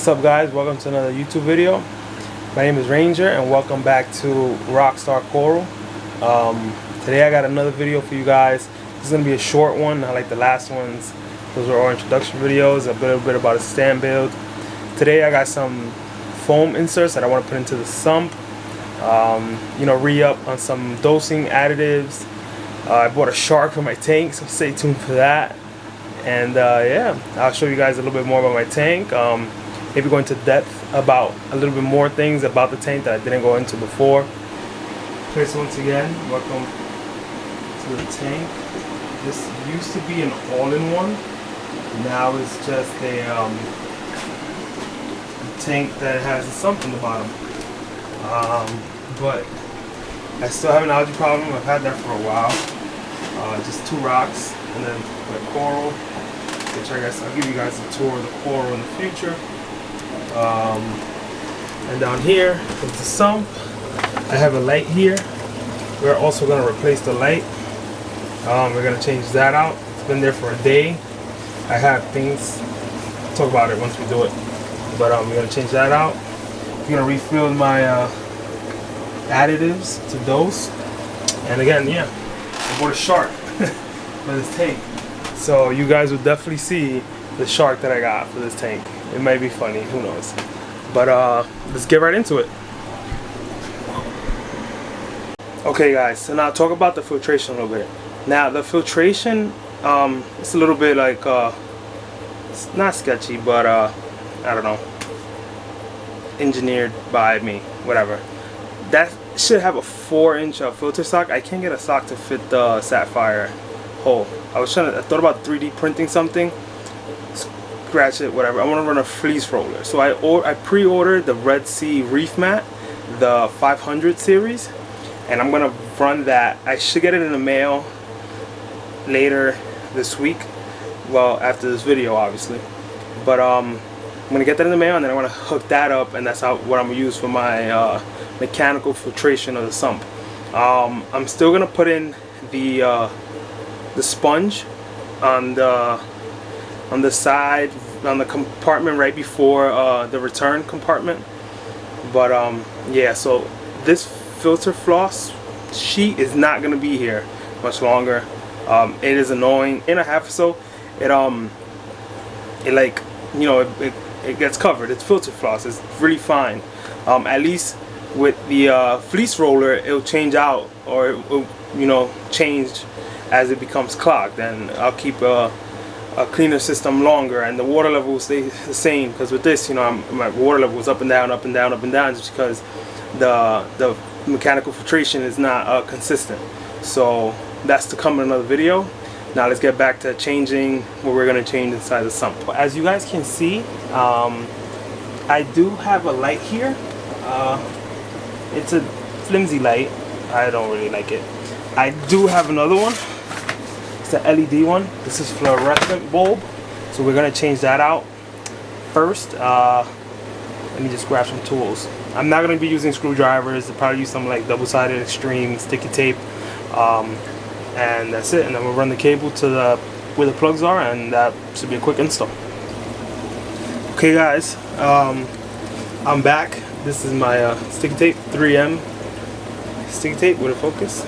What's up guys, welcome to another YouTube video. My name is Ranger and welcome back to Rockstar Coral. Today I got another video for you guys. This is going to be a short one, not like the last ones. Those were all introduction videos, a little bit about a stand build. Today I got some foam inserts that I want to put into the sump. Re-up on some dosing additives. I bought a shark for my tank, so stay tuned for that. And yeah, I'll show you guys a little bit more about my tank. Maybe go into depth about a little bit more things about the tank that I didn't go into before. Okay, so once again, welcome to the tank. This used to be an all-in-one. Now it's just a tank that has a sump in the bottom. But I still have an algae problem. I've had that for a while. Just two rocks and then the coral, which I guess I'll give you guys a tour of the coral in the future. And down here is the sump. I have a light here. We're also going to replace the light. We're going to change that out. It's been there for a day. I have things, I'll talk about it once we do it. But we're going to change that out. I'm going to refill my additives to dose. And again, yeah, I bought a shark for this tank. So you guys will definitely see the shark that I got for this tank. It might be funny, who knows. But let's get right into it. Okay guys, so now talk about the filtration a little bit. Now the filtration, it's a little bit like, it's not sketchy, but I don't know, engineered by me, whatever. That should have a 4-inch filter sock. I can't get a sock to fit the sapphire hole. I thought about 3D printing something, scratch it, whatever. I want to run a fleece roller. So I pre-ordered the Red Sea REEF mat, the 500 series, and I'm gonna run that. I should get it in the mail later this week. Well, after this video, obviously. But I'm gonna get that in the mail, and then I want to hook that up, and that's what I'm gonna use for my mechanical filtration of the sump. I'm still gonna put in the sponge on the side, on the compartment right before the return compartment. But yeah, so this filter floss sheet is not gonna be here much longer. It is annoying. In a half or so, it like, you know, it gets covered. It's filter floss. It's really fine. At least with the fleece roller, it'll change out, or it will, you know, change as it becomes clogged, and I'll keep a cleaner system longer, and the water level will stay the same. Because with this, you know, my water level is up and down, up and down, up and down, just because the mechanical filtration is not consistent. So that's to come in another video. Now let's get back to changing what we're going to change inside the sump. As you guys can see, I do have a light here. It's a flimsy light. I don't really like it. I do have another one. It's the LED one. This is fluorescent bulb, so we're gonna change that out first. Let me just grab some tools. I'm not gonna be using screwdrivers. I'll probably use some like double-sided extreme sticky tape, and that's it. And then we'll run the cable to where the plugs are, and that should be a quick install. Okay guys, I'm back. This is my sticky tape, 3M sticky tape with a focus.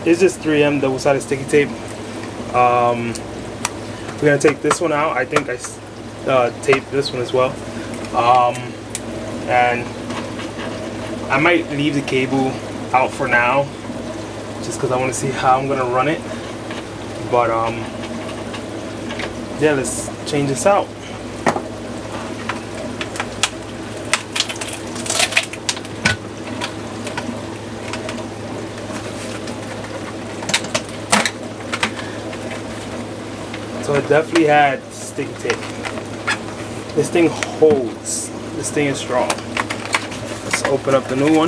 It's just 3M double-sided sticky tape. We're gonna take this one out. I think I taped this one as well. And I might leave the cable out for now, just because I want to see how I'm gonna run it. But yeah, let's change this out. So it definitely had sticky tape. This thing holds. This thing is strong. Let's open up the new one.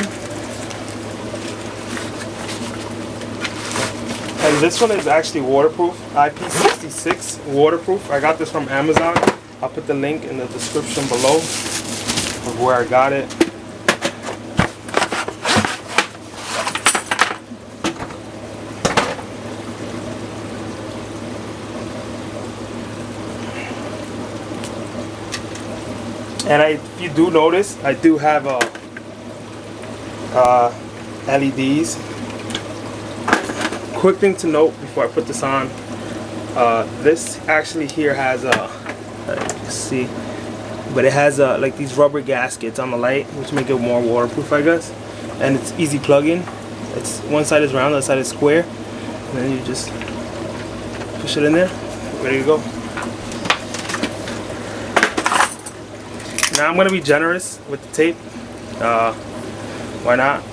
And this one is actually waterproof. IP66 waterproof. I got this from Amazon. I'll put the link in the description below of where I got it. And if you do notice, I do have LEDs. Quick thing to note before I put this on, this actually here has let's see, but it has like these rubber gaskets on the light, which make it more waterproof, I guess. And it's easy plug-in. It's one side is round, the other side is square, and then you just push it in there. Ready to go. Now I'm gonna be generous with the tape. Why not?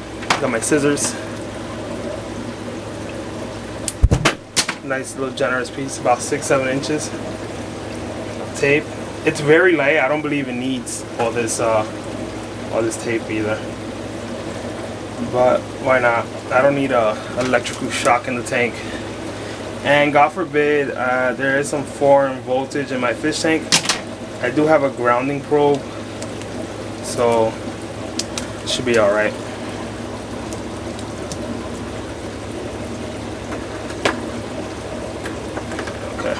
Got my scissors. Nice little generous piece, about 6-7 inches of tape. It's very light. I don't believe it needs all this tape either. But why not? I don't need a electrical shock in the tank. And God forbid there is some foreign voltage in my fish tank. I do have a grounding probe, so it should be all right. Okay,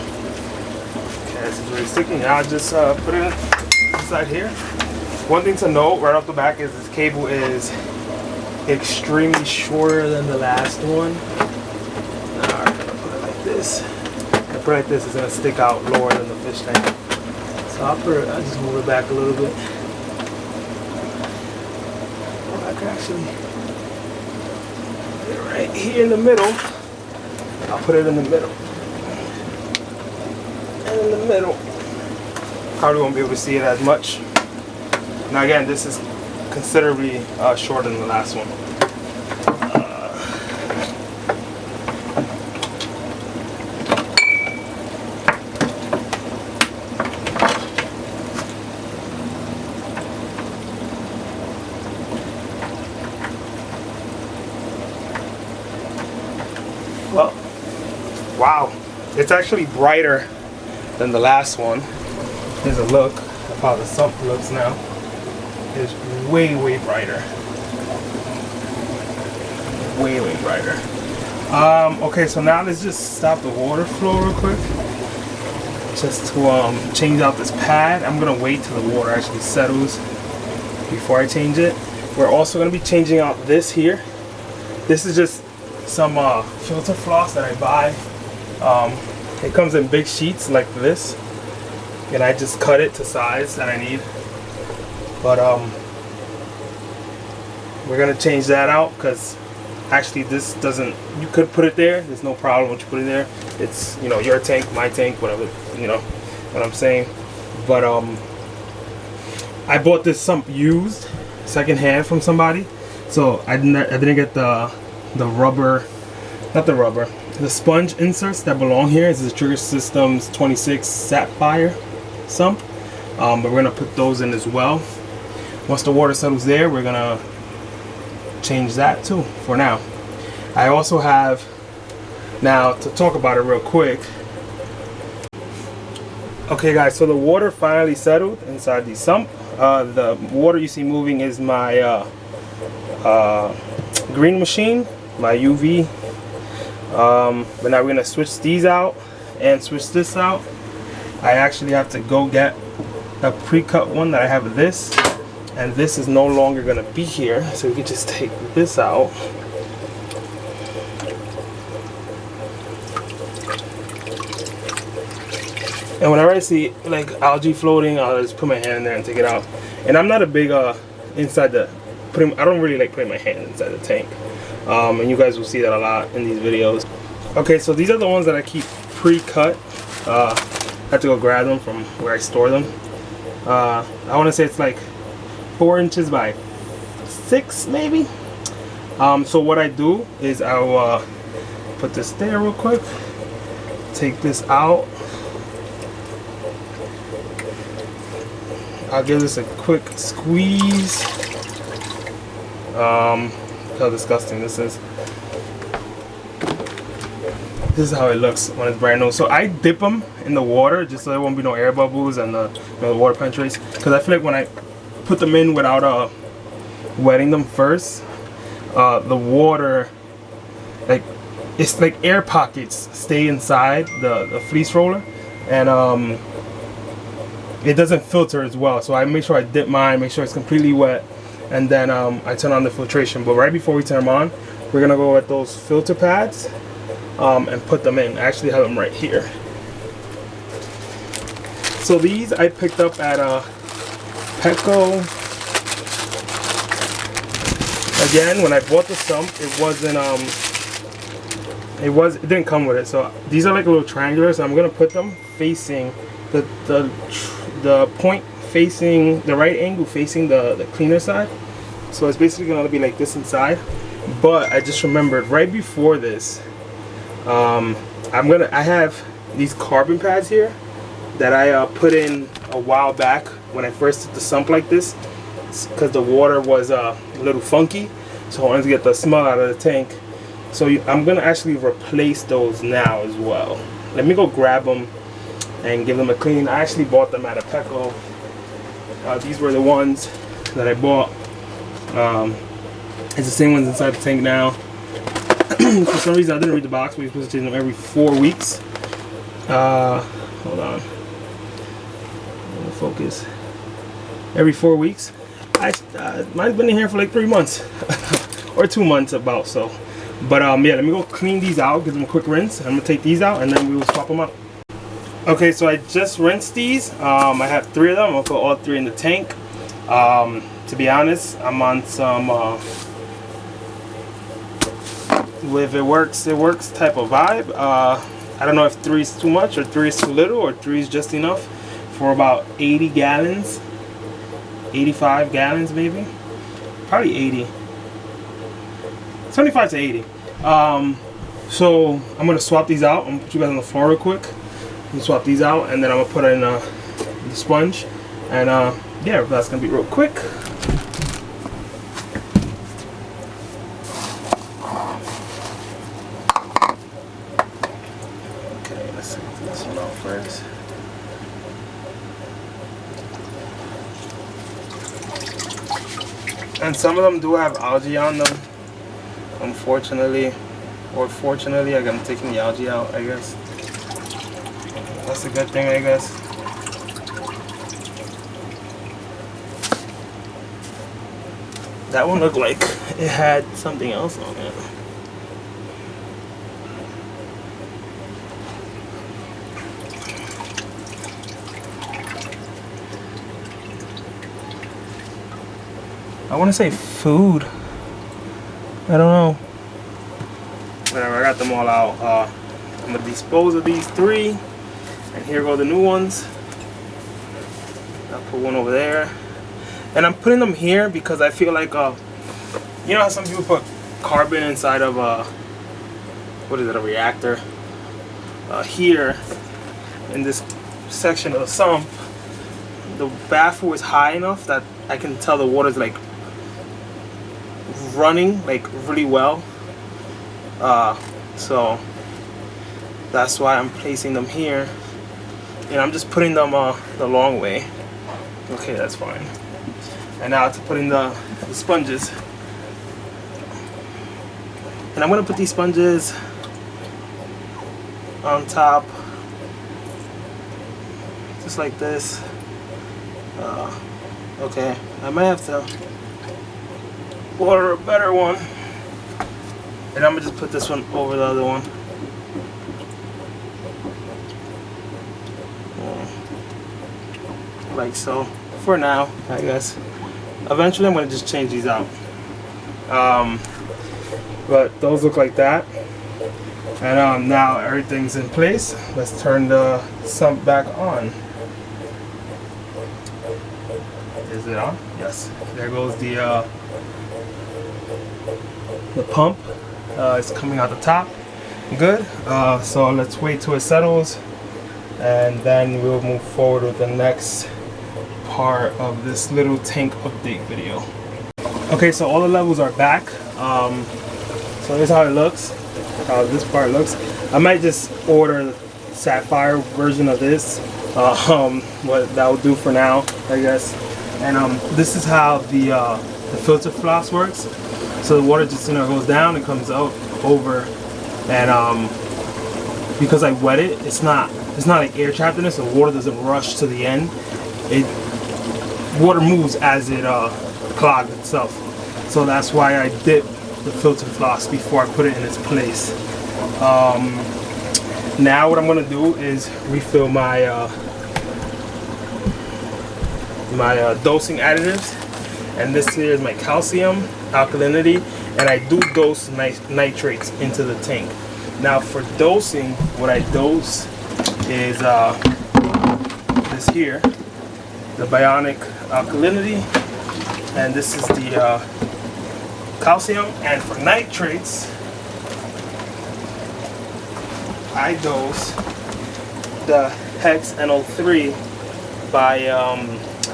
this is really sticky. Now I'll just put it inside here. One thing to note right off the back is this cable is extremely shorter than the last one. Now I'm gonna put it like this. If I put it like this, it's gonna stick out lower than the fish tank. So I'll just move it back a little bit. I can actually put it right here in the middle. I'll put it in the middle. And in the middle. Probably won't be able to see it as much. Now again, this is considerably shorter than the last one. Well, wow, it's actually brighter than the last one. Here's a look of how the sump looks now. It's way brighter. Way brighter. Okay, so now let's just stop the water flow real quick. Just to change out this pad. I'm gonna wait till the water actually settles before I change it. We're also gonna be changing out this here. This is just some filter floss that I buy. It comes in big sheets like this, and I just cut it to size that I need. But we're gonna change that out because actually this doesn't, you could put it there, there's no problem once you put it there. It's, you know, your tank, my tank, whatever, you know what I'm saying. But I bought this sump used secondhand from somebody, so I didn't get the rubber, not the rubber, the sponge inserts that belong here. This is the Trigger Systems 26 Sapphire sump, but we're gonna put those in as well. Once the water settles there, we're gonna change that too for now. I also have, now to talk about it real quick. Okay guys, so the water finally settled inside the sump. The water you see moving is my green machine, my UV. But now we're gonna switch these out and switch this out. I actually have to go get a pre-cut one that I have this, and this is no longer gonna be here, so we can just take this out. And whenever I see like algae floating, I'll just put my hand in there and take it out. And I'm not a big inside the I don't really like putting my hand inside the tank. And you guys will see that a lot in these videos. Okay, so these are the ones that I keep pre-cut. I have to go grab them from where I store them. I want to say it's like 4 inches by 6 maybe. So what I do is I'll put this there real quick, take this out. I'll give this a quick squeeze. How disgusting this is. This is how it looks when it's brand new. So I dip them in the water just so there won't be no air bubbles and the water penetrates. Because I feel like when I put them in without wetting them first, the water, like, it's like air pockets stay inside the fleece roller, and it doesn't filter as well. So I make sure I dip mine, make sure it's completely wet, and then I turn on the filtration. But right before we turn them on, we're gonna go with those filter pads and put them in. I actually have them right here. So these I picked up at Petco. Again, when I bought the Sump, it wasn't it didn't come with it. So these are like a little triangular. So I'm gonna put them facing the point facing the right angle, facing the cleaner side. So it's basically gonna be like this inside. But I just remembered right before this, I have these carbon pads here that I put in a while back when I first did the Sump like this, because the water was a little funky, so I wanted to get the smell out of the tank. So I'm gonna actually replace those now as well. Let me go grab them and give them a clean. I actually bought them at a Petco. These were the ones that I bought. It's the same ones inside the tank now. For some reason I didn't read the box. We're supposed to change them every 4 weeks. Hold on. Focus. Every 4 weeks. Mine's been in here for like 3 months or 2 months about so. But yeah, let me go clean these out, give them a quick rinse. I'm gonna take these out and then we will swap them out. Okay, so I just rinsed these. I have 3 of them. I'm gonna put all 3 in the tank. To be honest, I'm on some if it works type of vibe. I don't know if 3 is too much or 3 is too little or 3 is just enough for about 80 gallons, 85 gallons maybe, probably 80, 75 to 80. So I'm gonna swap these out. I'm gonna put you guys on the floor real quick and swap these out, and then I'm gonna put in the sponge, and yeah, that's gonna be real quick. Okay, let's get this one out first. And some of them do have algae on them, unfortunately, or fortunately. I'm taking the algae out, I guess. That's a good thing, I guess. That one looked like it had something else on it. I want to say food. I don't know. Whatever, I got them all out. I'm going to dispose of these 3. And here go the new ones. I'll put one over there. And I'm putting them here because I feel like, you know how some people put carbon inside of what is it, a reactor? Here, in this section of the sump, the baffle is high enough that I can tell the water's like running like really well. So that's why I'm placing them here. And I'm just putting them the long way. Okay, that's fine. And now to put in the sponges. And I'm gonna put these sponges on top, just like this. Okay, I might have to order a better one. And I'm gonna just put this one over the other one. Like so, for now, I guess. Eventually I'm gonna just change these out. But those look like that. And now everything's in place. Let's turn the sump back on. Is it on? Yes. There goes the pump. It's coming out the top. Good. So let's wait till it settles, and then we'll move forward with the next part of this little tank update video. Okay, so all the levels are back. So here's how it looks, how this part looks. I might just order the sapphire version of this, what that will do for now, I guess. And this is how the filter floss works. So the water just goes down and comes out over, and because I wet it, it's not like air trapped in it, so the water doesn't rush to the end water moves as it clogs itself. So that's why I dip the filter floss before I put it in its place. Now what I'm gonna do is refill my dosing additives, and this here is my calcium, alkalinity, and I do dose nitrates into the tank. Now for dosing, what I dose is this here, the bionic alkalinity, and this is the calcium. And for nitrates, I dose the Hex NO3 by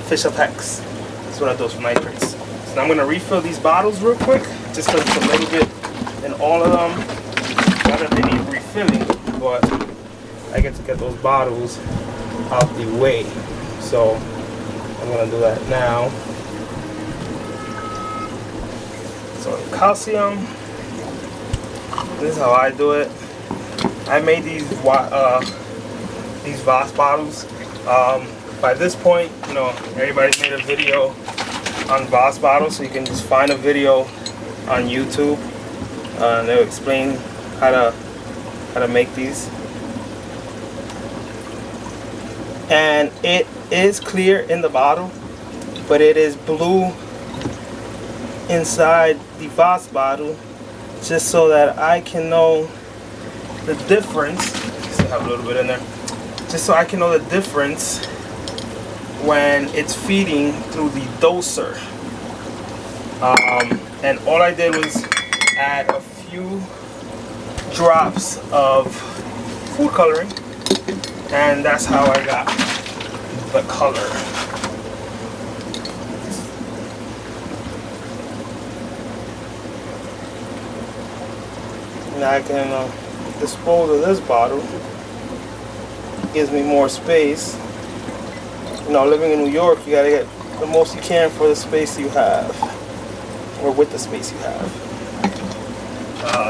Fish of Hex. That's what I dose for nitrates. So now I'm gonna refill these bottles real quick, just because it's a little bit in all of them. Not that they need refilling, but I get to get those bottles out the way. So I'm gonna do that now. So the calcium, this is how I do it. I made these Voss bottles. By this point, you know, everybody's made a video on Voss bottles, so you can just find a video on YouTube and they'll explain how to make these. And it is clear in the bottle, but it is blue inside the Voss bottle, just so that I can know the difference. Still have a little bit in there, just so I can know the difference when it's feeding through the doser. And all I did was add a few drops of food coloring, and that's how I got the color. Now I can dispose of this bottle. Gives me more space. You know, living in New York, you gotta get the most you can for the space you have, or with the space you have.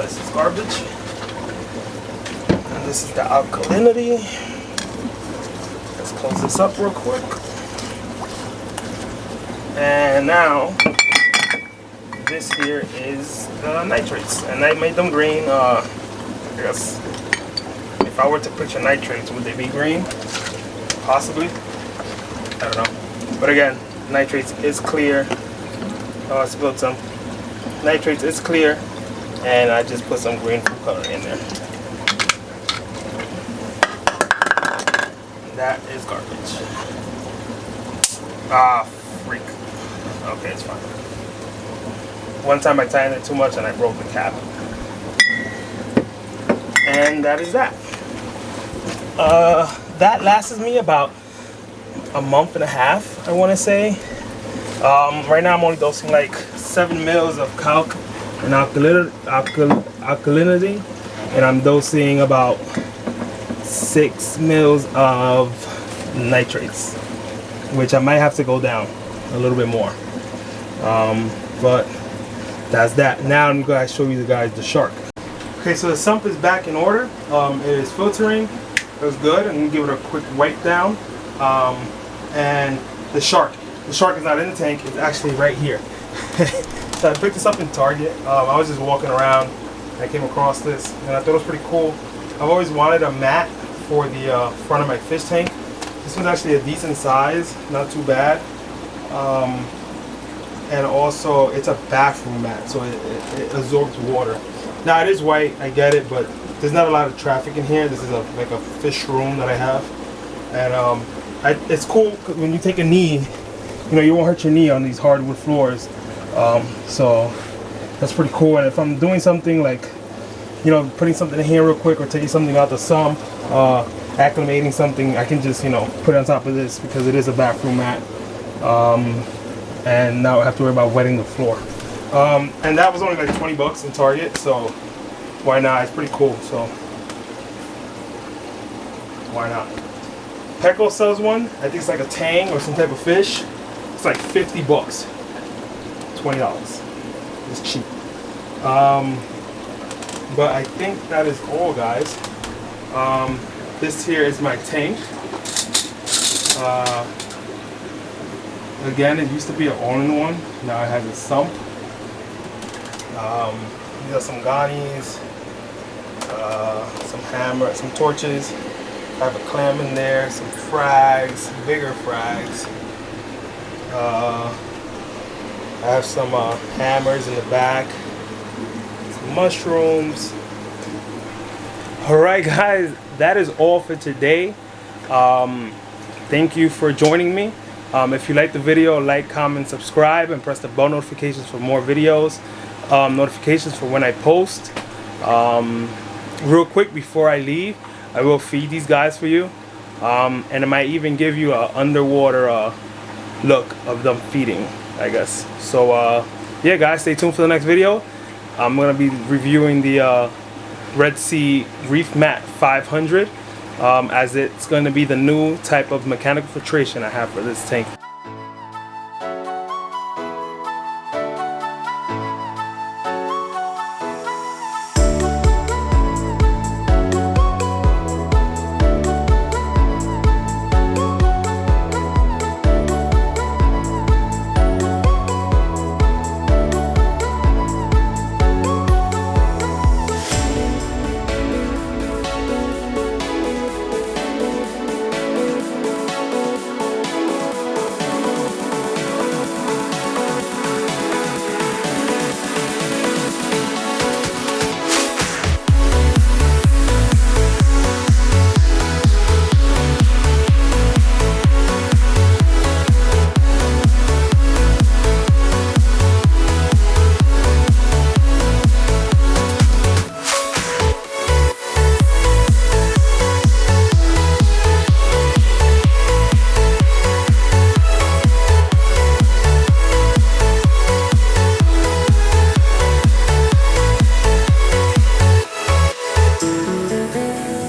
This is garbage, and this is the alkalinity. Let's close this up real quick. And now this here is the nitrates, and I made them green. I guess if I were to picture nitrates, would they be green? Possibly. I don't know. But again, nitrates is clear. Oh, I spilled some. Nitrates is clear, and I just put some green food color in there. That is garbage. Ah, freak. Okay, it's fine. One time I tightened it too much and I broke the cap. And that is that. That lasted me about a month and a half, I want to say. Right now I'm only dosing like 7 mils of calc and alkalinity, and I'm dosing about 6 mils of nitrates, which I might have to go down a little bit more. But that's that. Now I'm going to show you guys the shark. Okay, so the sump is back in order. It is filtering. It was good. I'm going to give it a quick wipe down. And the shark is not in the tank. It's actually right here. So I picked this up in Target. I was just walking around and I came across this, and I thought it was pretty cool. I've always wanted a mat for the front of my fish tank. This one's actually a decent size, not too bad. And also it's a bathroom mat, so it absorbs water. Now it is white, I get it, but there's not a lot of traffic in here. This is like a fish room that I have, and it's cool because when you take a knee, you know, you won't hurt your knee on these hardwood floors. So that's pretty cool. And if I'm doing something like, you know, putting something in here real quick or taking something out the sump, acclimating something, I can just, you know, put it on top of this because it is a bathroom mat. And now I have to worry about wetting the floor. And that was only like 20 bucks in Target, so why not? It's pretty cool, so why not? Petco sells one. I think it's like a tang or some type of fish. It's like 50 bucks. $20. It's cheap. But I think that is all, guys. Again, it used to be an all-in-one. Now it has a sump. These are some ganies, some hammer, some torches. I have a clam in there, some frags, bigger frags. I have some hammers in the back, some mushrooms. Alright guys, that is all for today. Thank you for joining me. If you like the video, like, comment, subscribe, and press the bell notifications for more videos. Notifications for when I post. Real quick before I leave, I will feed these guys for you. And I might even give you an underwater look of them feeding, I guess. So yeah guys, stay tuned for the next video. I'm going to be reviewing the Red Sea Reef Mat 500, as it's going to be the new type of mechanical filtration I have for this tank.